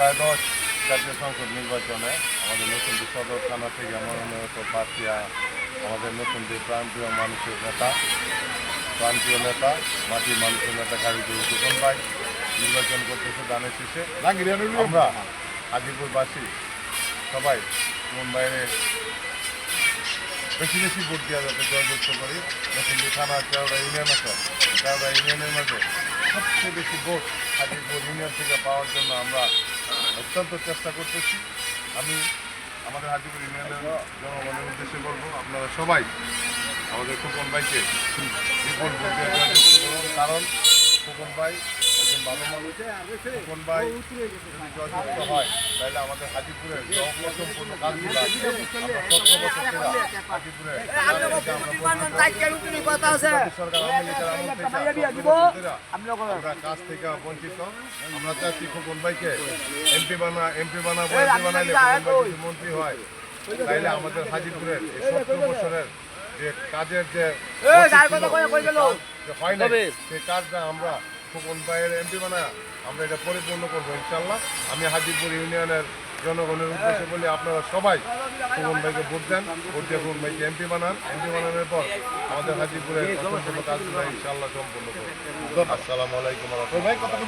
ত্রয়োদশ জাতীয় সংসদ নির্বাচনে আমাদের নতুন সদর থানা থেকে মনোনীত প্রার্থী আমাদের নতুন প্রান্তীয় মানুষের নেতা মাটির মানুষের নেতা কারিগরি কুপন ভাই নির্বাচন করতেছে দানের শেষে আমরা হাজিপুরবাসী সবাই কুপন ভাইয়ের বেশি বেশি ভোট দেওয়া যাতে জয়যুক্ত করি। নতুন থানা 13টা ইউনিয়ন আছে, 13টা ইউনিয়নের মাঝে সবচেয়ে বেশি ভোট হাজিপুর ইউনিয়ন থেকে পাওয়ার জন্য আমরা অত্যন্ত চেষ্টা করতেছি। আমি আমাদের হাজিপুর ইউনিয়নের জনগণের উদ্দেশ্যে বলবো, আপনারা সবাই আমাদের খোকন ভাইকে বিপুল ভোট দিয়ে জয়যুক্ত করুন। কারণ খোকন ভাই একজন ভালো মানুষ। খোকন ভাই যদি জয়যুক্ত হয় তাহলে আমাদের হাজিপুরের অসম্পূর্ণ কাজগুলো আমরা 17 বছর ধরে হাজিপুরে সরকার আমরা কাজ থেকে বঞ্চিত। আমরা চাচ্ছি খোকন ভাইকে এমপি বানাবো। বানাইলে খোকন ভাই যদি মন্ত্রী হয় তাইলে আমাদের হাজিপুরের এই 17 বছরের যে কাজের যে হয় না সেই কাজটা আমরা খোকন ভাইয়ের এমপি বানায় আমরা এটা পরিপূর্ণ করবো ইনশাল্লাহ। আমি হাজিপুর ইউনিয়নের জনগণের উদ্দেশ্যে বলি, আপনারা সবাই খোকন ভাইকে ভোট দেন, ভোট দিয়ে খোকন ভাইকে এমপি বানান। এমপি বানানোর পর আমাদের হাজিপুরের অসম্পূর্ণ কাজগুলো ইনশাল্লাহ সম্পূর্ণ করবো। আসসালামু আলাইকুম।